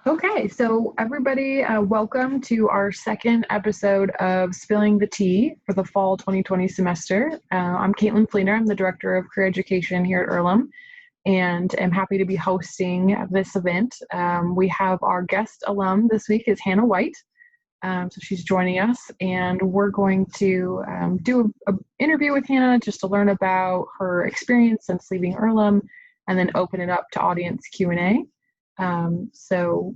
Okay, so everybody, welcome to our second episode of Spilling the Tea for the fall 2020 semester. I'm Caitlin Fleener. I'm the Director of Career Education here at Earlham, and I'm happy to be hosting this event. We have our guest alum this week is Hannah White. So she's joining us, and we're going to do an interview with Hannah just to learn about her experience since leaving Earlham, and then open it up to audience Q&A. So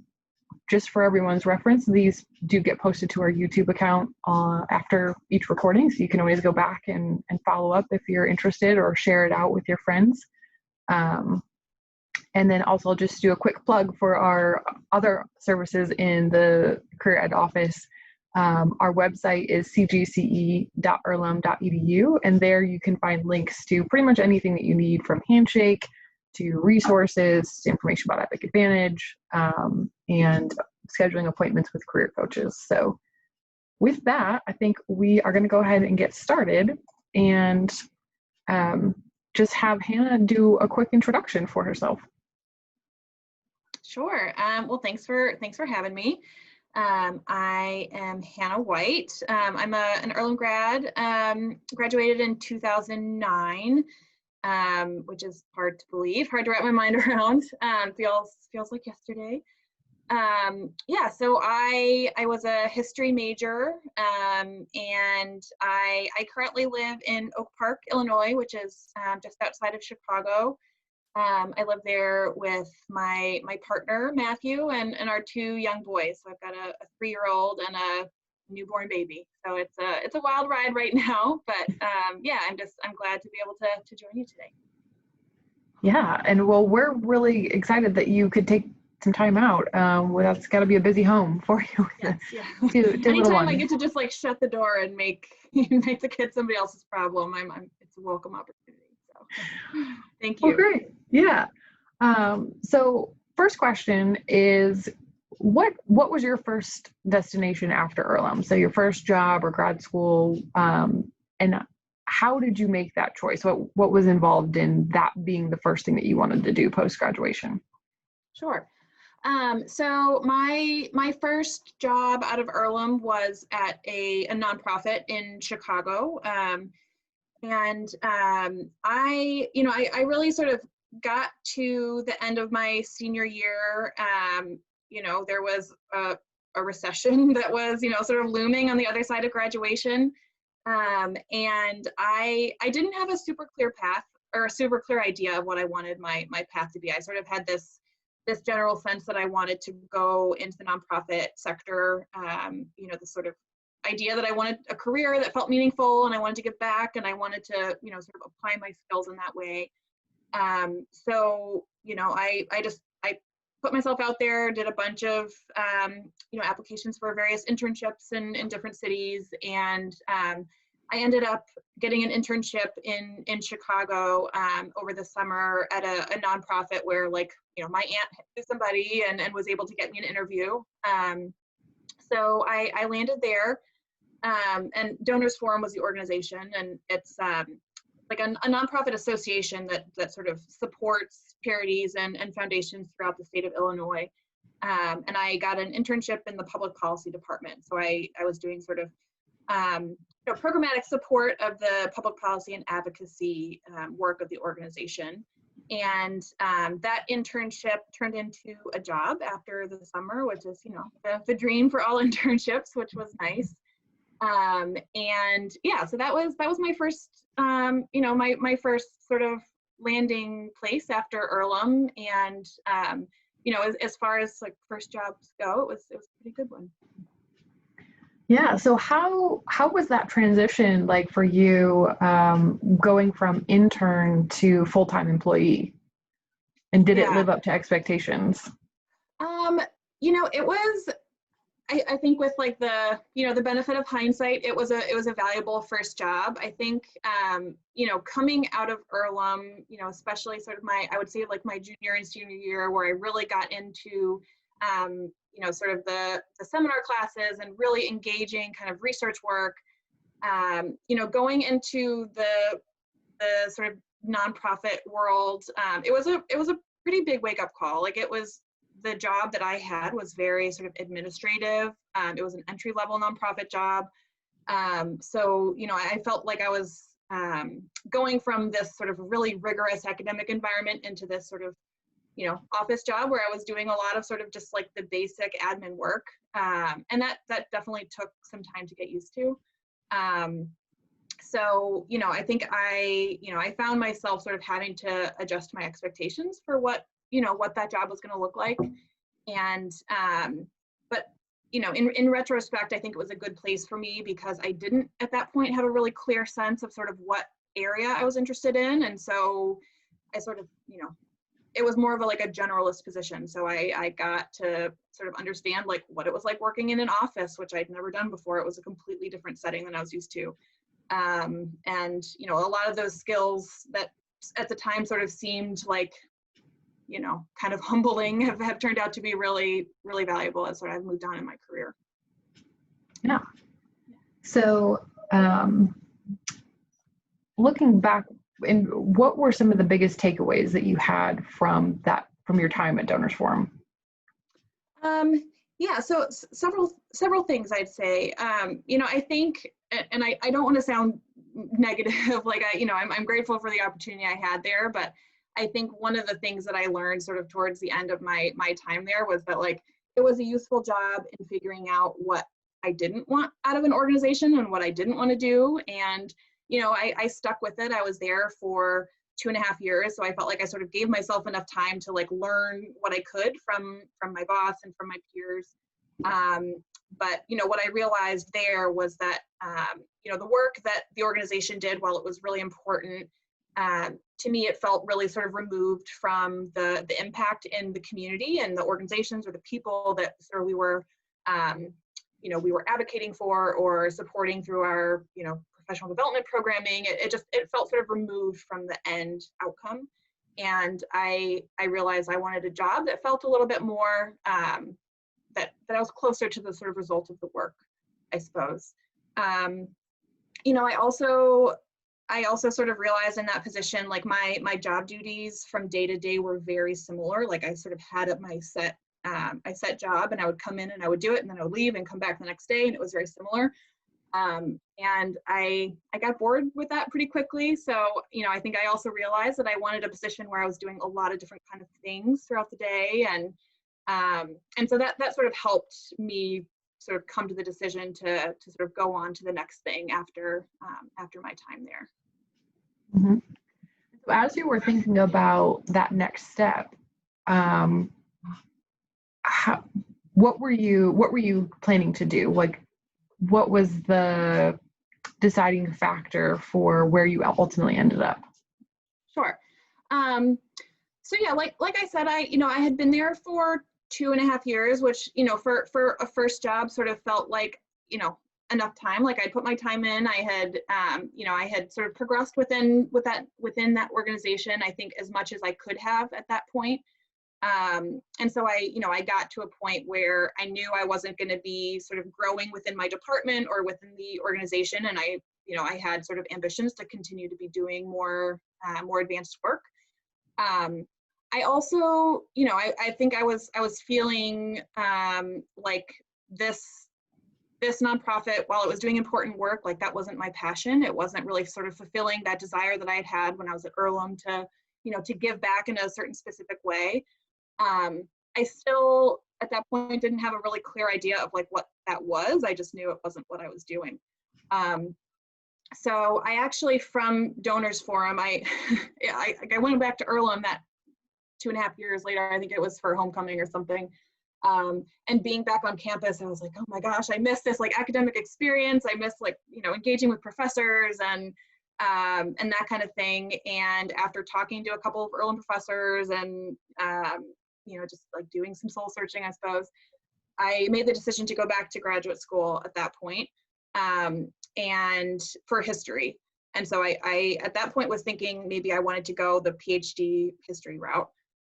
just for everyone's reference, these do get posted to our YouTube account after each recording, so you can always go back and follow up if you're interested or share it out with your friends. And then also just do a quick plug for our other services in the Career Ed office. Our website is cgce.earlham.edu, and there you can find links to pretty much anything that you need, from Handshake to resources, to information about Epic Advantage, and scheduling appointments with career coaches. So with that, I think we are going to go ahead and get started and just have Hannah do a quick introduction for herself. Sure. Well, thanks for having me. I am Hannah White. I'm an Earlham grad, graduated in 2009, which is hard to believe, hard to wrap my mind around. Feels like yesterday. Yeah, so I was a history major, and I currently live in Oak Park, Illinois, which is just outside of Chicago. I live there with my partner, Matthew, and our two young boys. So I've got a 3-year-old and a newborn baby. So it's a wild ride right now, but yeah, I'm glad to be able to join you today. Yeah, and well, we're really excited that you could take some time out. That's got to be a busy home for you. Yes, yeah. Anytime I get to just like shut the door and make the kids somebody else's problem, it's a welcome opportunity. So thank you. Oh, great. Yeah. So first question is, what was your first destination after Earlham? So your first job or grad school, and how did you make that choice? What was involved in that being the first thing that you wanted to do post-graduation? Sure. So my first job out of Earlham was at a nonprofit in Chicago. And I really sort of got to the end of my senior year. There was a recession that was, sort of looming on the other side of graduation. And I didn't have a super clear path or a super clear idea of what I wanted my path to be. I sort of had this general sense that I wanted to go into the nonprofit sector, the sort of idea that I wanted a career that felt meaningful, and I wanted to give back, and I wanted to, sort of apply my skills in that way. So, I put myself out there, did a bunch of, applications for various internships in different cities. And I ended up getting an internship in Chicago over the summer at a nonprofit where, my aunt knew somebody and was able to get me an interview. So I landed there. And Donors Forum was the organization, and it's like a nonprofit association that sort of supports charities and foundations throughout the state of Illinois. And I got an internship in the public policy department. So I was doing sort of programmatic support of the public policy and advocacy work of the organization. And that internship turned into a job after the summer, which is, the dream for all internships, which was nice. And yeah, so that was my first, my first sort of landing place after Earlham. And, as far as like first jobs go, it was a pretty good one. Yeah. So how was that transition like for you, going from intern to full-time employee? And did it live up to expectations? It was, I think with like the benefit of hindsight, it was a valuable first job. I think, coming out of Earlham, especially sort of I would say like my junior and senior year, where I really got into, sort of the seminar classes and really engaging kind of research work, going into the sort of nonprofit world, it was a pretty big wake up call. Like it was the job that I had was very sort of administrative. It was an entry-level nonprofit job. So, I felt like I was going from this sort of really rigorous academic environment into this sort of, office job where I was doing a lot of sort of just like the basic admin work. And that definitely took some time to get used to. So, I think I found myself sort of having to adjust my expectations for what that job was going to look like. And, but, in retrospect, I think it was a good place for me because I didn't at that point have a really clear sense of sort of what area I was interested in. And so I sort of, it was more of like a generalist position. So I got to sort of understand like what it was like working in an office, which I'd never done before. It was a completely different setting than I was used to. And, a lot of those skills that at the time sort of seemed like, kind of humbling have turned out to be really, really valuable as sort of I've moved on in my career. Yeah. So looking back, and what were some of the biggest takeaways that you had from your time at Donors Forum? Yeah, so several things I'd say. I think, and I don't want to sound negative, like I'm grateful for the opportunity I had there, but I think one of the things that I learned sort of towards the end of my time there was that like it was a useful job in figuring out what I didn't want out of an organization and what I didn't want to do. And I stuck with it. I was there for 2.5 years. So I felt like I sort of gave myself enough time to like learn what I could from my boss and from my peers. But what I realized there was that the work that the organization did, while it was really important, to me, it felt really sort of removed from the impact in the community and the organizations or the people that sort of we were advocating for or supporting through our professional development programming. It felt sort of removed from the end outcome. And I realized I wanted a job that felt a little bit more, that I was closer to the sort of result of the work, I suppose. I also sort of realized in that position, like my job duties from day to day were very similar. Like I sort of had my set job, and I would come in and I would do it, and then I would leave and come back the next day, and it was very similar. And I got bored with that pretty quickly. So, I think I also realized that I wanted a position where I was doing a lot of different kind of things throughout the day. And so that sort of helped me sort of come to the decision to sort of go on to the next thing after my time there. Mm-hmm. So as you were thinking about that next step, what were you planning to do? Like, what was the deciding factor for where you ultimately ended up? Sure. So yeah, like I said, I had been there for 2.5 years, which, for a first job sort of felt like, enough time. Like I put my time in. I had sort of progressed within that organization, I think, as much as I could have at that point. And so I got to a point where I knew I wasn't going to be sort of growing within my department or within the organization. And I had sort of ambitions to continue to be doing more advanced work. I also, I think I was feeling like this nonprofit, while it was doing important work, like that wasn't my passion. It wasn't really sort of fulfilling that desire that I had when I was at Earlham to give back in a certain specific way. I still, at that point, didn't have a really clear idea of like what that was. I just knew it wasn't what I was doing. So I actually, from Donors Forum, I went back to Earlham that 2.5 years later. I think it was for homecoming or something. And being back on campus, I was like, oh my gosh, I miss this like academic experience. I miss like, engaging with professors and that kind of thing. And after talking to a couple of Earlham professors and, just like doing some soul searching, I suppose, I made the decision to go back to graduate school at that point, and for history. And so I at that point was thinking maybe I wanted to go the PhD history route.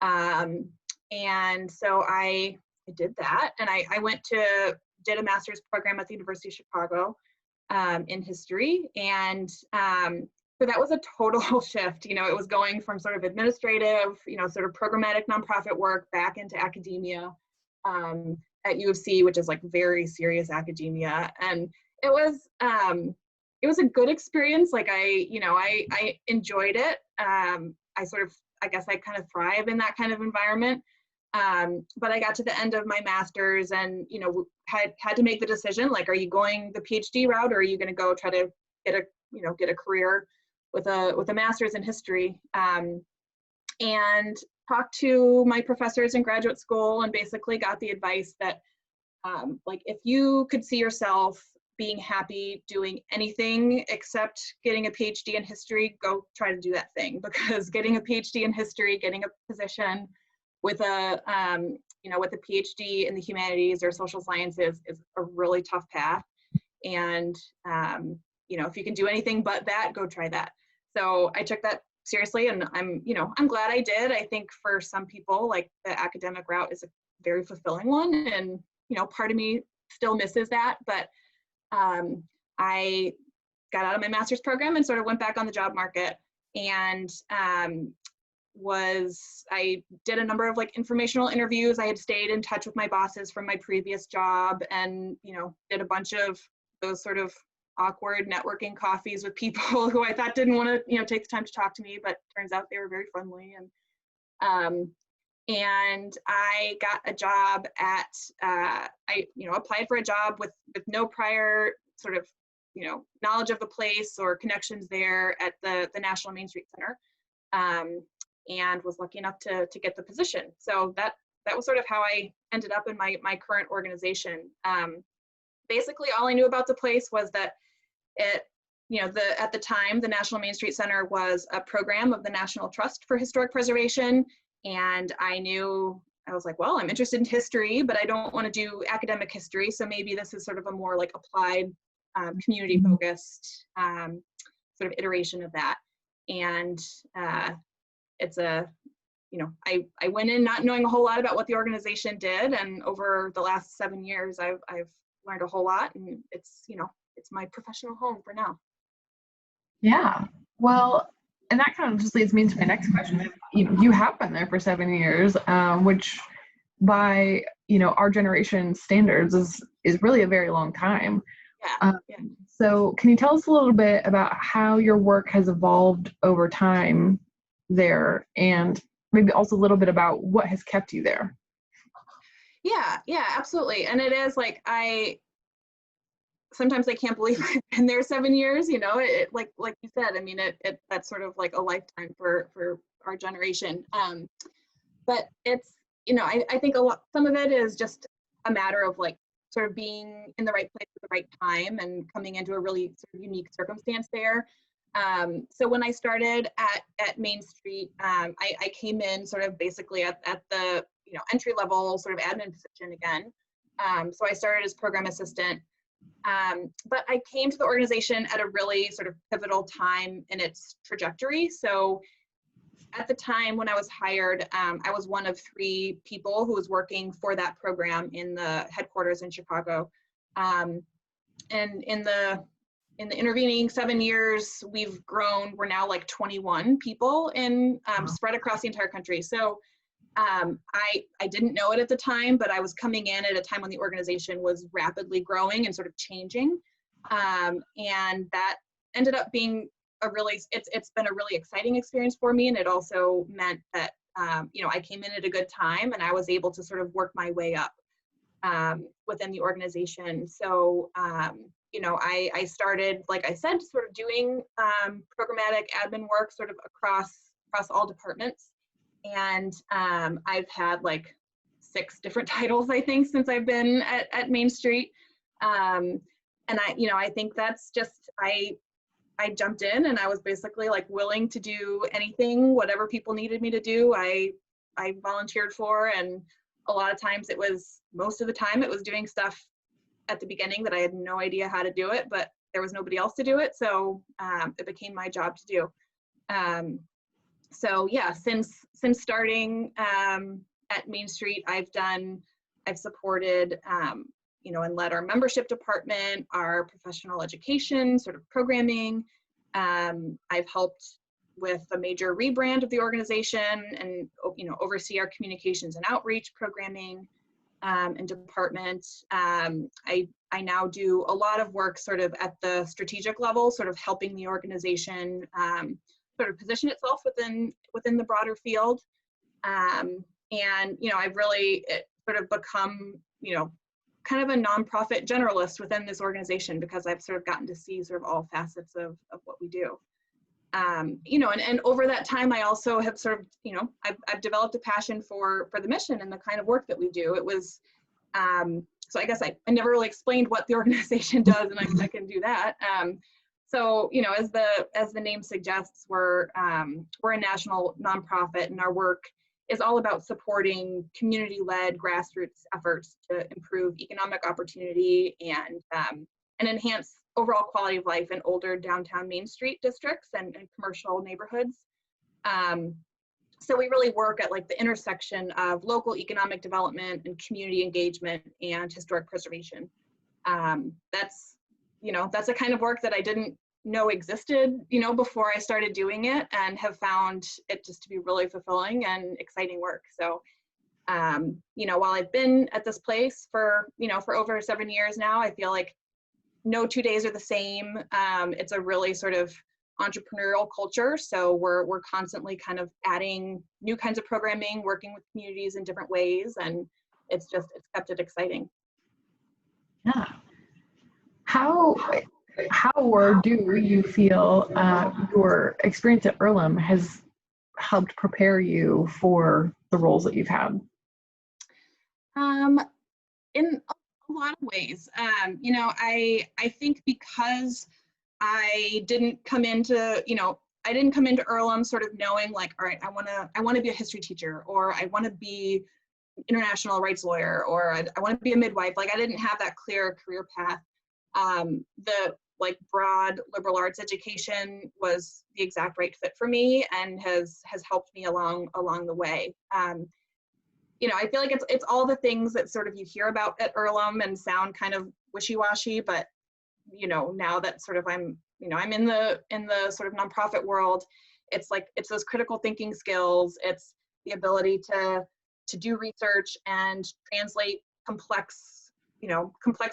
And so I did that, and I did a master's program at the University of Chicago in history. And So that was a total shift. You know, it was going from sort of administrative, you know, sort of programmatic nonprofit work back into academia at U of C, which is like very serious academia. And it was a good experience. Like I enjoyed it. I guess I kind of thrive in that kind of environment. But I got to the end of my master's and, you know, had to make the decision, like, are you going the PhD route or are you going to go try to get a career with a master's in history? And talked to my professors in graduate school and basically got the advice that, like, if you could see yourself being happy doing anything except getting a PhD in history, go try to do that thing, because getting a PhD in history, getting a position with a with a PhD in the humanities or social sciences is a really tough path. And if you can do anything but that, go try that. So I took that seriously, and I'm glad I did. I think for some people, like, the academic route is a very fulfilling one, and part of me still misses that. But I got out of my master's program and sort of went back on the job market, and I did a number of like informational interviews. I had stayed in touch with my bosses from my previous job, and did a bunch of those sort of awkward networking coffees with people who I thought didn't want to take the time to talk to me, but turns out they were very friendly. And I got a job at I applied for a job with no prior sort of knowledge of the place or connections there at the National Main Street Center, and was lucky enough to get the position. So that was sort of how I ended up in my current organization. Basically, all I knew about the place was that at the time, the National Main Street Center was a program of the National Trust for Historic Preservation. And I was like, well, I'm interested in history, but I don't want to do academic history. So maybe this is sort of a more like applied, community focused sort of iteration of that. And it's I went in not knowing a whole lot about what the organization did. And over the last 7 years, I've learned a whole lot, and it's my professional home for now. Yeah. Well, and that kind of just leads me into my next question. You have been there for 7 years, which by our generation standards is really a very long time. Yeah. So can you tell us a little bit about how your work has evolved over time there, and maybe also a little bit about what has kept you there? Yeah, absolutely. And it is like, sometimes I can't believe I've been there 7 years. It like you said, I mean, that's sort of like a lifetime for our generation. But it's I think some of it is just a matter of like sort of being in the right place at the right time and coming into a really sort of unique circumstance there. So when I started at Main Street, I came in sort of basically at the entry level sort of admin position again. So I started as program assistant. But I came to the organization at a really sort of pivotal time in its trajectory. So at the time when I was hired, I was one of 3 people who was working for that program in the headquarters in Chicago. And in the intervening 7 years, we've grown. We're now like 21 people spread across the entire country. So I didn't know it at the time, but I was coming in at a time when the organization was rapidly growing and sort of changing. And that ended up being it's been a really exciting experience for me. And it also meant that, I came in at a good time and I was able to sort of work my way up within the organization. So, I started, like I said, sort of doing programmatic admin work sort of across all departments. And I've had like 6 different titles, I think, since I've been at Main Street. And I think that's just, I jumped in and I was basically like willing to do anything, whatever people needed me to do. I volunteered for, and a lot of times most of the time it was doing stuff at the beginning that I had no idea how to do it, but there was nobody else to do it. So it became my job to do. So yeah, since starting at Main Street, I've supported, and led our membership department, our professional education sort of programming, I've helped with a major rebrand of the organization and, oversee our communications and outreach programming and department. I now do a lot of work sort of at the strategic level, sort of helping the organization sort of position itself within the broader field. And, I've really sort of become, kind of a nonprofit generalist within this organization because I've sort of gotten to see sort of all facets of what we do. And over that time, I also have sort of, I've developed a passion for the mission and the kind of work that we do. It was, so I guess I never really explained what the organization does, and I can do that. So, as the name suggests, we're a national nonprofit, and our work is all about supporting community-led grassroots efforts to improve economic opportunity and enhance overall quality of life in older downtown Main Street districts and commercial neighborhoods. So we really work at like the intersection of local economic development and community engagement and historic preservation. That's the kind of work that I didn't know existed, before I started doing it, and have found it just to be really fulfilling and exciting work. So, while I've been at this place for over 7 years now, I feel like no 2 days are the same. It's a really sort of entrepreneurial culture. So we're constantly kind of adding new kinds of programming, working with communities in different ways. And it's kept it exciting. Yeah. How or do you feel your experience at Earlham has helped prepare you for the roles that you've had? In a lot of ways. I think because I didn't come into Earlham sort of knowing like, all right, I want to be a history teacher, or I want to be an international rights lawyer, or I want to be a midwife. Like I didn't have that clear career path. The like broad liberal arts education was the exact right fit for me and has helped me along the way. I feel like it's all the things that sort of you hear about at Earlham and sound kind of wishy-washy, but now that sort of I'm in the sort of nonprofit world, it's those critical thinking skills, it's the ability to do research and translate complex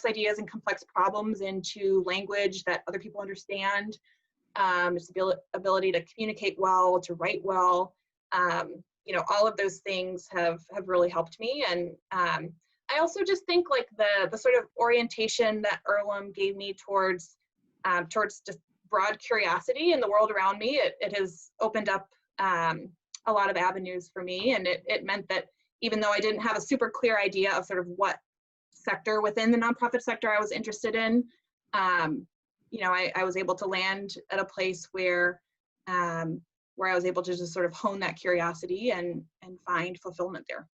ideas and complex problems into language that other people understand. It's the ability to communicate well, to write well. All of those things have really helped me. And I also just think like the sort of orientation that Earlham gave me towards just broad curiosity in the world around me, it has opened up a lot of avenues for me. And it meant that even though I didn't have a super clear idea of sort of what sector within the nonprofit sector I was interested in, I was able to land at a place where I was able to just sort of hone that curiosity and find fulfillment there.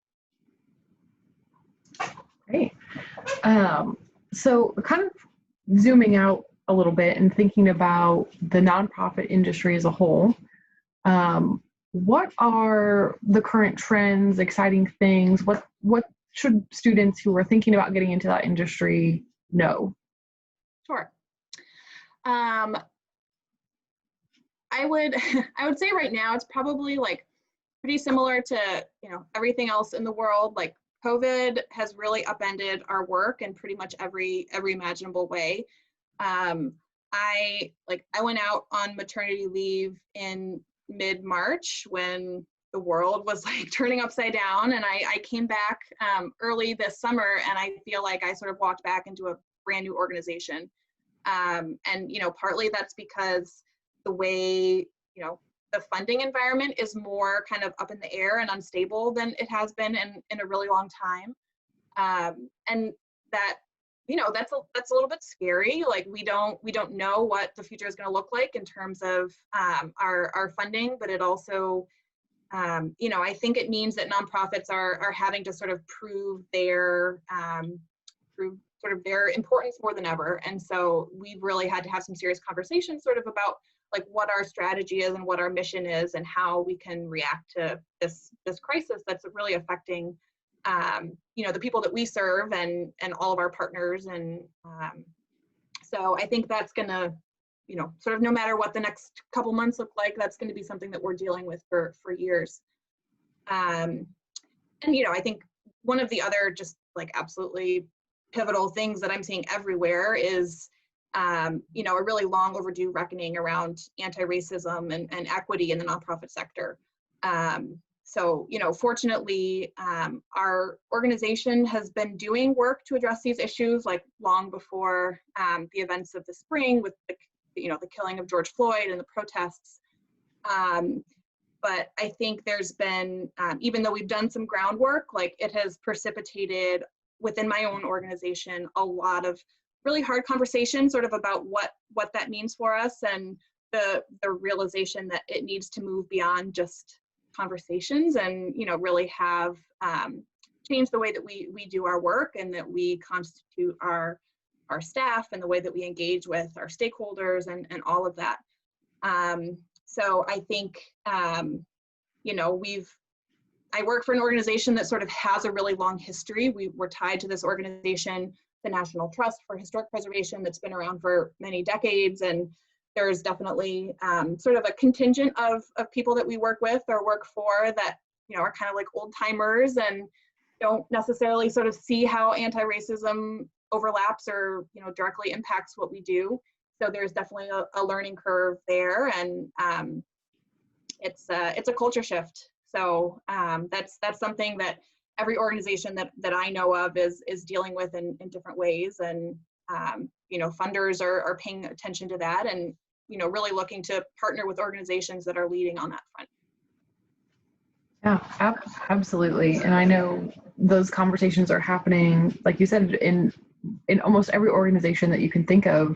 Great. So kind of zooming out a little bit and thinking about the nonprofit industry as a whole, what are the current trends, exciting things? What should students who are thinking about getting into that industry know? Sure. I would say right now it's probably like pretty similar to everything else in the world. Like COVID has really upended our work in pretty much every imaginable way. I went out on maternity leave in mid-March when the world was like turning upside down, and I came back early this summer, and I feel like I sort of walked back into a brand new organization. And partly that's because the way the funding environment is more kind of up in the air and unstable than it has been in a really long time. And that that's a little bit scary. Like we don't know what the future is going to look like in terms of our funding, but it also I think it means that nonprofits are having to sort of prove their importance more than ever. And so we've really had to have some serious conversations sort of about like what our strategy is and what our mission is and how we can react to this crisis that's really affecting the people that we serve and all of our partners. And so I think that's gonna sort of no matter what the next couple months look like, that's going to be something that we're dealing with for years. And, I think one of the other just like absolutely pivotal things that I'm seeing everywhere is, a really long overdue reckoning around anti-racism and equity in the nonprofit sector. So, fortunately, our organization has been doing work to address these issues like long before the events of the spring with the killing of George Floyd and the protests. But I think there's been, even though we've done some groundwork, like it has precipitated within my own organization a lot of really hard conversation sort of about what that means for us, and the realization that it needs to move beyond just conversations and really have change the way that we do our work and that we constitute our staff and the way that we engage with our stakeholders and all of that. So I think I work for an organization that sort of has a really long history. We're tied to this organization, the National Trust for Historic Preservation, that's been around for many decades, and there's definitely sort of a contingent of people that we work with or work for that are kind of like old timers and don't necessarily sort of see how anti-racism overlaps or directly impacts what we do. So there's definitely a learning curve there, and it's a culture shift. So that's something that every organization that I know of is dealing with in different ways, and funders are paying attention to that, and really looking to partner with organizations that are leading on that front. Yeah, absolutely. And I know those conversations are happening, like you said, in almost every organization that you can think of,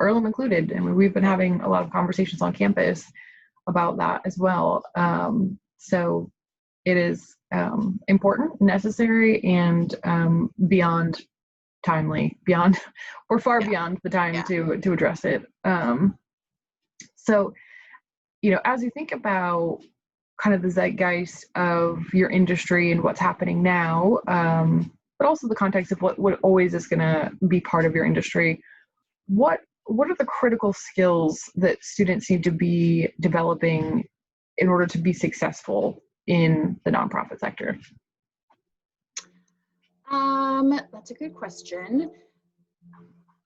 Earlham included. And we've been having a lot of conversations on campus about that as well. So it is important, necessary, and beyond timely, beyond the time to address it. So, as you think about kind of the zeitgeist of your industry and what's happening now, but also the context of what always is going to be part of your industry, what are the critical skills that students need to be developing in order to be successful in the nonprofit sector? That's a good question.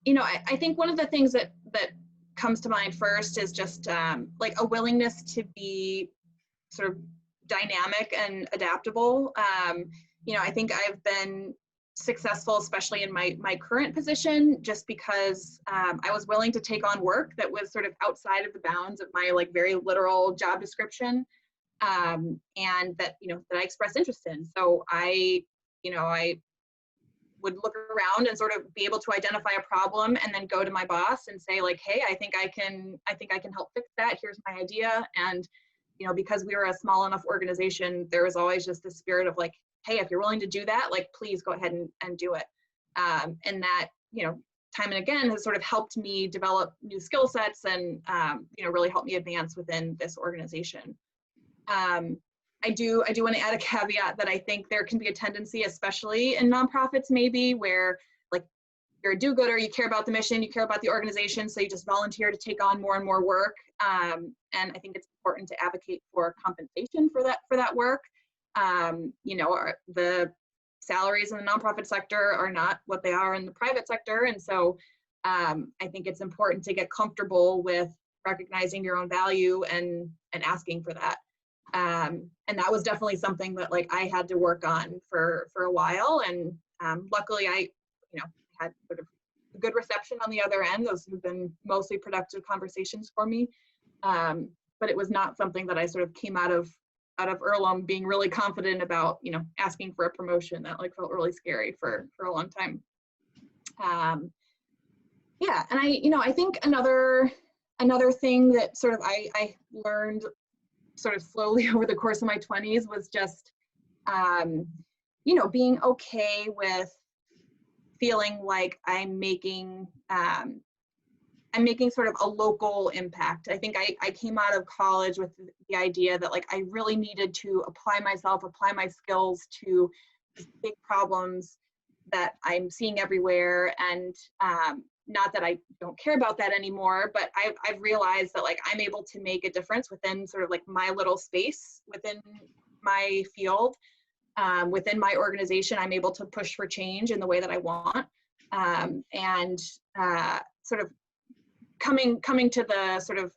I think one of the things that comes to mind first is just like a willingness to be sort of dynamic and adaptable. I think I've been successful, especially in my current position, just because I was willing to take on work that was sort of outside of the bounds of my like very literal job description, and that that I expressed interest in. So I would look around and sort of be able to identify a problem and then go to my boss and say like, hey, I think I can help fix that. Here's my idea. And because we were a small enough organization, there was always just the spirit of like, hey, if you're willing to do that, like, please go ahead and do it. And that, time and again has sort of helped me develop new skill sets and, really helped me advance within this organization. I do want to add a caveat that I think there can be a tendency, especially in nonprofits maybe, where like you're a do-gooder, you care about the mission, you care about the organization, so you just volunteer to take on more and more work. And I think it's important to advocate for compensation for that work. The salaries in the nonprofit sector are not what they are in the private sector. And so I think it's important to get comfortable with recognizing your own value and asking for that. And that was definitely something that like I had to work on for a while. And luckily I had sort of a good reception on the other end. Those have been mostly productive conversations for me. But it was not something that I sort of came out of Earlham being really confident about, asking for a promotion. That like felt really scary for a long time. And I think another thing that sort of I learned sort of slowly over the course of my 20s was just, being okay with feeling like I'm making sort of a local impact. I think I came out of college with the idea that like I really needed to apply my skills to big problems that I'm seeing everywhere, and not that I don't care about that anymore, but I've realized that like I'm able to make a difference within sort of like my little space within my field, within my organization. I'm able to push for change in the way that I want, and sort of coming to the sort of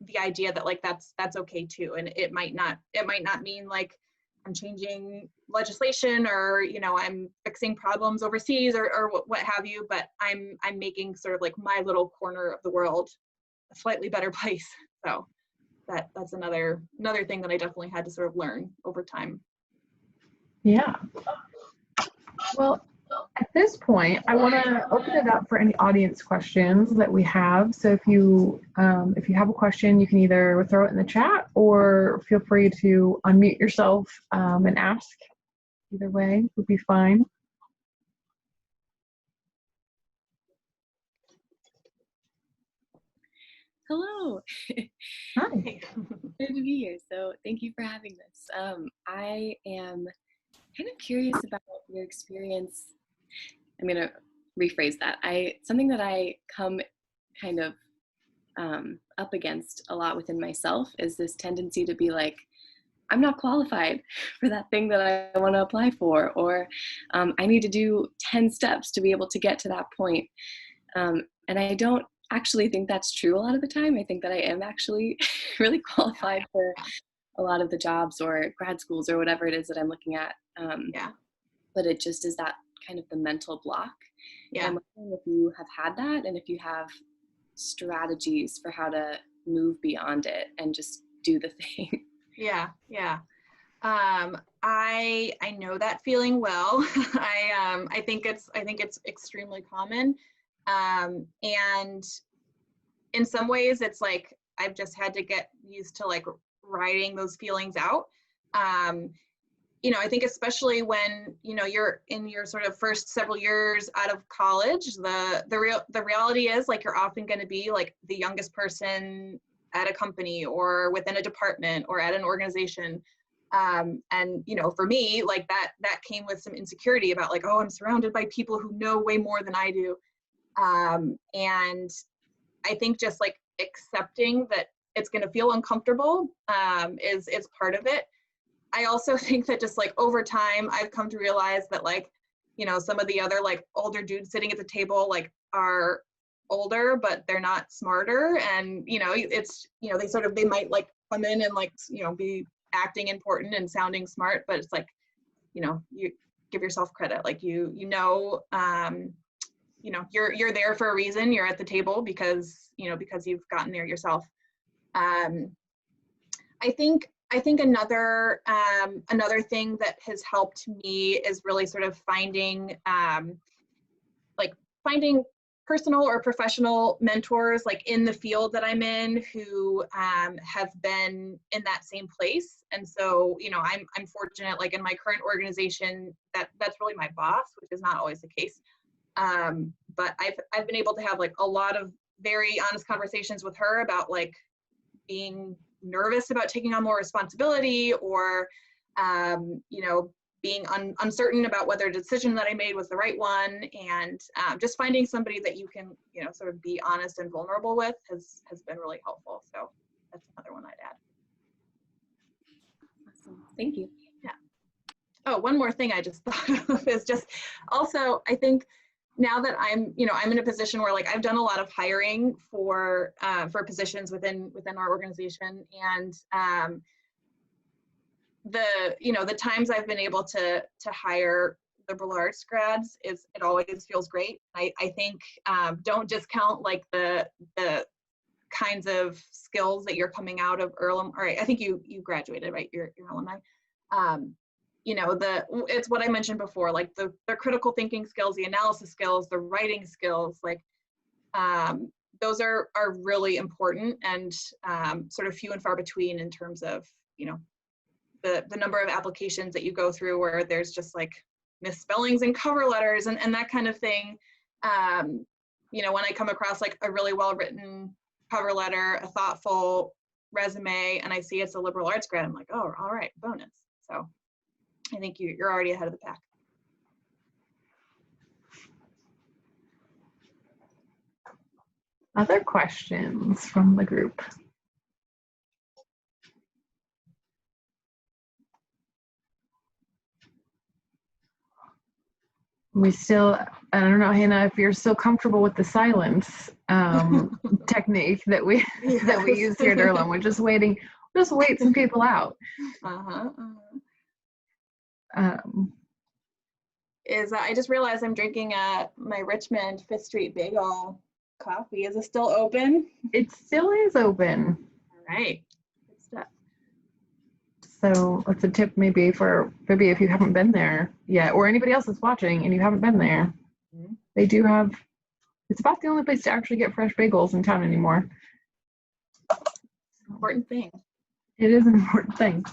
the idea that like that's okay too, and it might not mean like I'm changing legislation or, you know, I'm fixing problems overseas or what have you, but I'm making sort of like my little corner of the world a slightly better place. So that's another thing that I definitely had to sort of learn over time. Yeah. Well, at this point, I want to open it up for any audience questions that we have. So if you have a question, you can either throw it in the chat or feel free to unmute yourself and ask. Either way would be fine. Hello. Hi. Good to be here. So thank you for having this. I am kind of curious about your experience. I'm going to rephrase that. Something that I come kind of up against a lot within myself is this tendency to be like, I'm not qualified for that thing that I want to apply for, or I need to do 10 steps to be able to get to that point. And I don't actually think that's true a lot of the time. I think that I am actually really qualified for a lot of the jobs or grad schools or whatever it is that I'm looking at. Yeah. But it just is that kind of the mental block. Yeah. And I'm wondering if you have had that and if you have strategies for how to move beyond it and just do the thing. Yeah. Yeah. I know that feeling well. I think it's extremely common. And in some ways it's like I've just had to get used to like writing those feelings out. You know, I think especially when, you know, you're in your sort of first several years out of college, the reality is like you're often going to be like the youngest person at a company or within a department or at an organization. And, you know, for me, like that came with some insecurity about like, oh, I'm surrounded by people who know way more than I do. And I think just like accepting that it's going to feel uncomfortable is part of it. I also think that just like over time, I've come to realize that like, you know, some of the other like older dudes sitting at the table like are older, but they're not smarter. And, you know, it's, you know, they might like come in and like, you know, be acting important and sounding smart, but it's like, you know, you give yourself credit. Like you know, you're there for a reason. You're at the table because you've gotten there yourself. I think another thing that has helped me is really sort of finding personal or professional mentors like in the field that I'm in who have been in that same place. And so, you know, I'm fortunate, like in my current organization, that's really my boss, which is not always the case. But I've been able to have like a lot of very honest conversations with her about like being nervous about taking on more responsibility or, you know, being uncertain about whether the decision that I made was the right one. And just finding somebody that you can, you know, sort of be honest and vulnerable with has been really helpful. So that's another one I'd add. Awesome. Thank you. Yeah. Oh, one more thing I just thought of is just also, I think now that I'm in a position where like I've done a lot of hiring for positions within our organization, and the times I've been able to hire liberal arts grads it always feels great. I think don't discount like the kinds of skills that you're coming out of Earlham. All right, I think you graduated, right? You're alumni. You know, it's what I mentioned before, like the critical thinking skills, the analysis skills, the writing skills, like those are really important and sort of few and far between in terms of, you know, the number of applications that you go through where there's just like misspellings in cover letters and that kind of thing. You know, when I come across like a really well-written cover letter, a thoughtful resume, and I see it's a liberal arts grad, I'm like, oh, all right, bonus. So I think you're already ahead of the pack. Other questions from the group? We still, I don't know, Hannah, if you're still comfortable with the silence technique that we use here at Earlham. We're just waiting, just wait some people out. I just realized I'm drinking my Richmond Fifth Street Bagel coffee. Is it still open? It still is open. All right. Good stuff. So that's a tip maybe if you haven't been there yet, or anybody else that's watching and you haven't been there. They do have, it's about the only place to actually get fresh bagels in town anymore. Important thing. It is an important thing.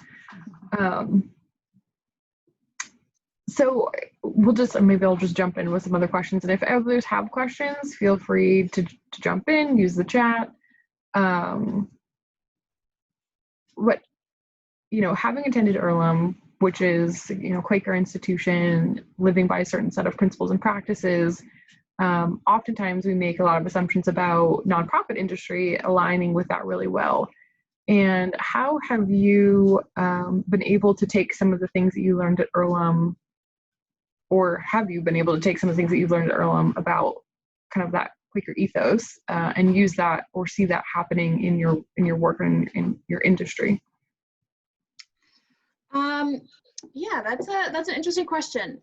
So maybe I'll just jump in with some other questions. And if others have questions, feel free to jump in, use the chat. Having attended Earlham, which is, Quaker institution, living by a certain set of principles and practices, oftentimes we make a lot of assumptions about nonprofit industry aligning with that really well. And how have you been able to take some of the things that you learned at Earlham, or have you been able to take some of the things that you've learned at Earlham about kind of that Quaker ethos and use that or see that happening in your work and in your industry? Yeah, that's an interesting question.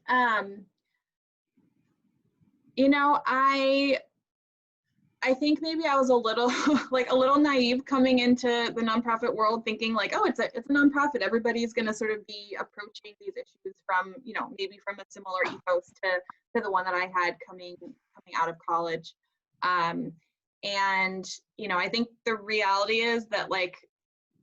I think maybe I was a little a little naive coming into the nonprofit world, thinking like, oh, it's a nonprofit. Everybody's going to sort of be approaching these issues from, maybe from a similar ethos to the one that I had coming out of college. And I think the reality is that like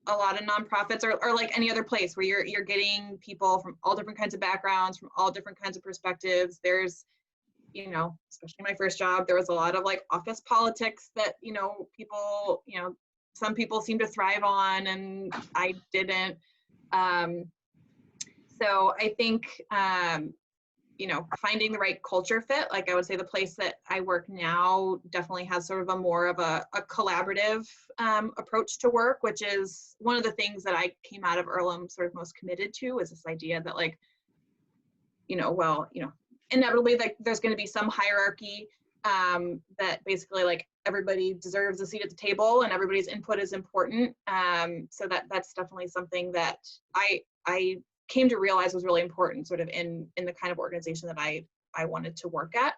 a lot of nonprofits are like any other place where you're getting people from all different kinds of backgrounds, from all different kinds of perspectives. There's, especially my first job, there was a lot of like office politics that, people, some people seem to thrive on and I didn't. So I think, finding the right culture fit, like I would say the place that I work now definitely has sort of a more of a collaborative approach to work, which is one of the things that I came out of Earlham sort of most committed to, is this idea that like, inevitably like there's going to be some hierarchy that basically like everybody deserves a seat at the table and everybody's input is important. So that's definitely something that I came to realize was really important sort of in the kind of organization that I wanted to work at.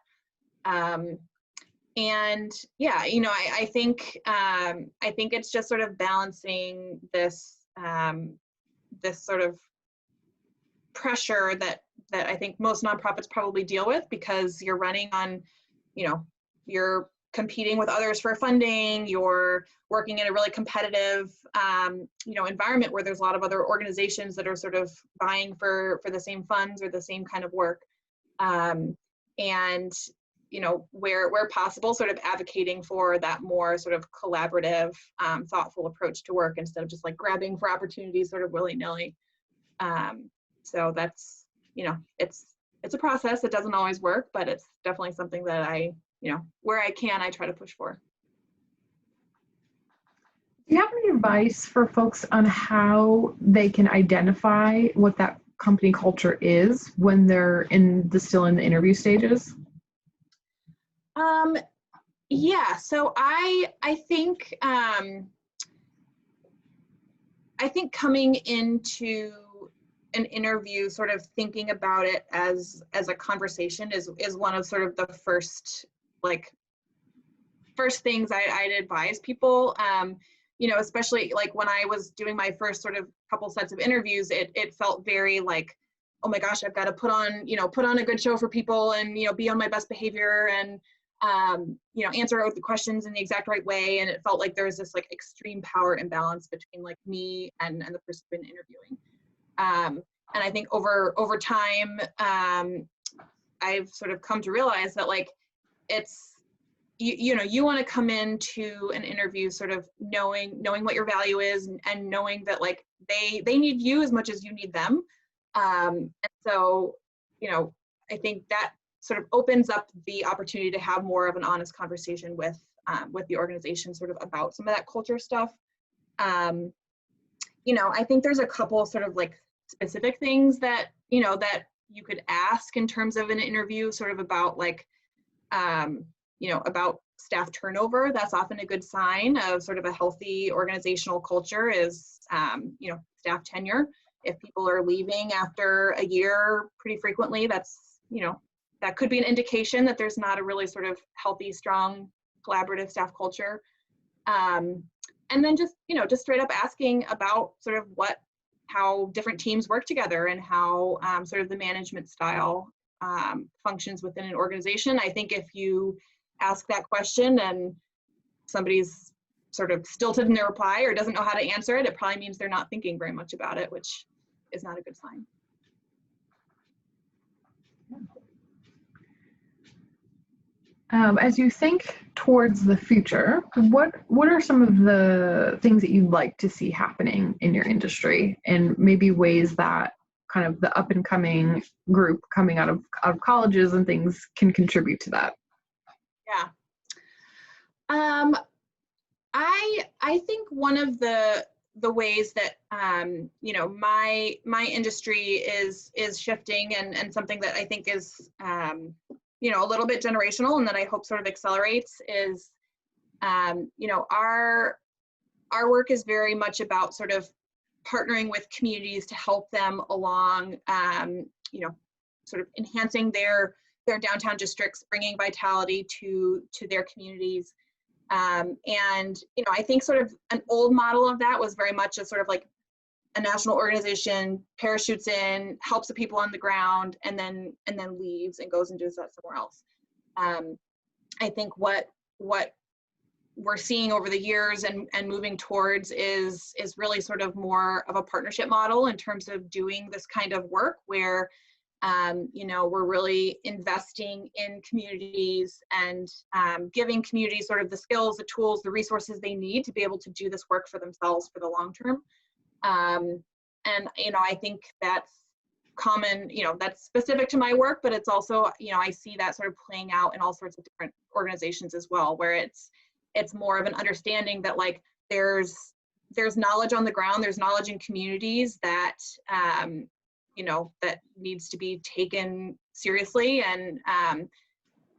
And yeah, I think it's just sort of balancing this this sort of pressure that I think most nonprofits probably deal with, because you're running on, you're competing with others for funding, you're working in a really competitive, environment where there's a lot of other organizations that are sort of vying for the same funds or the same kind of work. And, where possible, sort of advocating for that more sort of collaborative, thoughtful approach to work instead of just like grabbing for opportunities sort of willy-nilly. So that's, it's a process. It doesn't always work, but it's definitely something that I, where I can, I try to push for. Do you have any advice for folks on how they can identify what that company culture is when they're still in the interview stages? Yeah, so I think coming into an interview sort of thinking about it as a conversation is one of sort of the first things I'd advise people, especially like when I was doing my first sort of couple sets of interviews, it felt very like, oh my gosh, I've got to put on a good show for people and, be on my best behavior and, answer the questions in the exact right way. And it felt like there was this like extreme power imbalance between like me and the person I've been interviewing. And I think over time, I've sort of come to realize that like, it's, you want to come into an interview sort of knowing what your value is and knowing that like they need you as much as you need them. And so, I think that sort of opens up the opportunity to have more of an honest conversation with with the organization sort of about some of that culture stuff. You know, I think there's a couple sort of like specific things that, you know, that you could ask in terms of an interview, sort of about like, you know, about staff turnover. That's often a good sign of sort of a healthy organizational culture is, you know, staff tenure. If people are leaving after a year pretty frequently, that's, you know, that could be an indication that there's not a really sort of healthy, strong, collaborative staff culture. And then just, you know, just straight up asking about sort of how different teams work together and how sort of the management style functions within an organization. I think if you ask that question and somebody's sort of stilted in their reply or doesn't know how to answer it, it probably means they're not thinking very much about it, which is not a good sign. As you think towards the future, what are some of the things that you'd like to see happening in your industry, and maybe ways that kind of the up and coming group coming out of colleges and things can contribute to that? Yeah. I think one of the ways that you know, my industry is shifting and something that I think is you know, a little bit generational and that I hope sort of accelerates is you know, our work is very much about sort of partnering with communities to help them along, you know, sort of enhancing their downtown districts, bringing vitality to their communities. And, you know, I think sort of an old model of that was very much a sort of like a national organization parachutes in, helps the people on the ground, and then leaves and goes and does that somewhere else. I think what we're seeing over the years and moving towards is really sort of more of a partnership model in terms of doing this kind of work where you know, we're really investing in communities and giving communities sort of the skills, the tools, the resources they need to be able to do this work for themselves for the long term. And, you know, I think that's common, you know, that's specific to my work, but it's also, you know, I see that sort of playing out in all sorts of different organizations as well, where it's more of an understanding that like there's knowledge on the ground, there's knowledge in communities that, you know, that needs to be taken seriously, and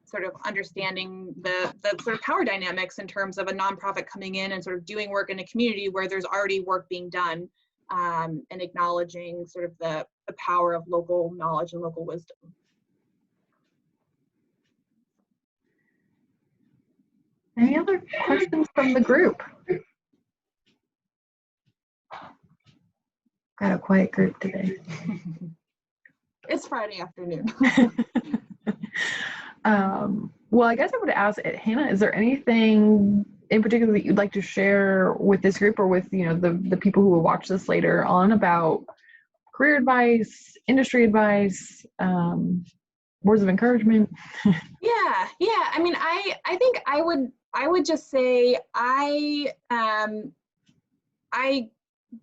sort of understanding the sort of power dynamics in terms of a nonprofit coming in and sort of doing work in a community where there's already work being done, and acknowledging sort of the power of local knowledge and local wisdom. Any other questions from the group? Got a quiet group today. It's Friday afternoon. Well, I guess I would ask, Hannah, is there anything in particular that you'd like to share with this group or with, you know, the people who will watch this later on about career advice, industry advice, words of encouragement? Yeah. I mean, I think I would just say I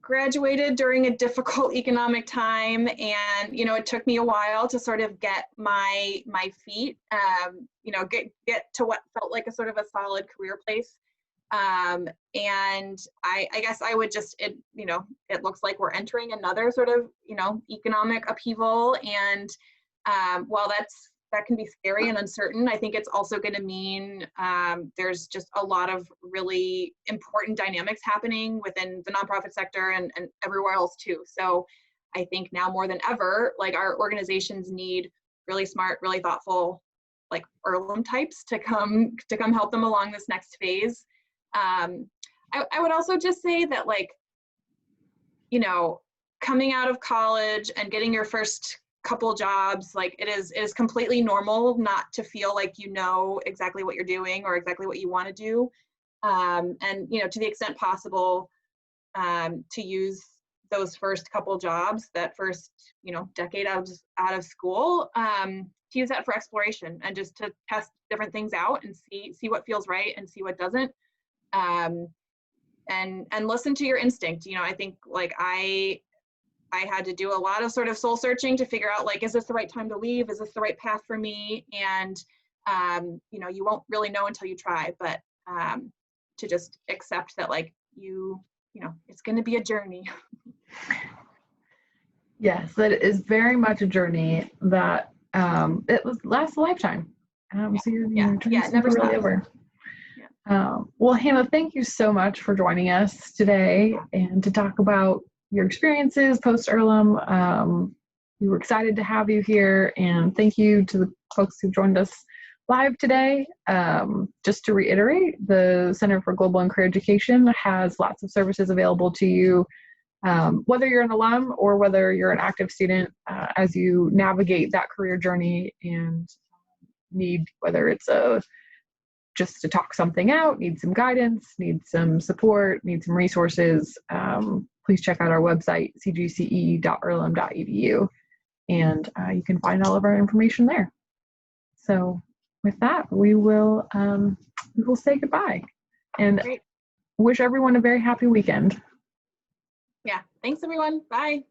graduated during a difficult economic time, and, you know, it took me a while to sort of get my feet, you know, get to what felt like a sort of a solid career place. And I guess I would just, you know, it looks like we're entering another sort of, you know, economic upheaval. And while that can be scary and uncertain, I think it's also going to mean there's just a lot of really important dynamics happening within the nonprofit sector and everywhere else too. So I think now more than ever, like, our organizations need really smart, really thoughtful, like Earlham types to come help them along this next phase. I would also just say that, like, you know, coming out of college and getting your first couple jobs, like, it is completely normal not to feel like you know exactly what you're doing or exactly what you want to do. And, you know, to the extent possible, to use those first couple jobs, that first, you know, decade out of school, to use that for exploration and just to test different things out and see what feels right and see what doesn't. And listen to your instinct. You know, I think, like, I had to do a lot of sort of soul searching to figure out, like, is this the right time to leave? Is this the right path for me? And, you know, you won't really know until you try, but to just accept that like you know, it's going to be a journey. Yes, that is very much a journey that lasts a lifetime. So your journey's it never never really stops. over. Yeah. Well, Hannah, thank you so much for joining us today and to talk about your experiences post Earlham. We were excited to have you here, and thank you to the folks who joined us live today. Just to reiterate, the Center for Global and Career Education has lots of services available to you, whether you're an alum or whether you're an active student, as you navigate that career journey and need, whether it's just to talk something out, need some guidance, need some support, need some resources, please check out our website, cgce.earlham.edu, and you can find all of our information there. So with that, we will say goodbye and Great. wish everyone a very happy weekend. Yeah. Thanks, everyone. Bye.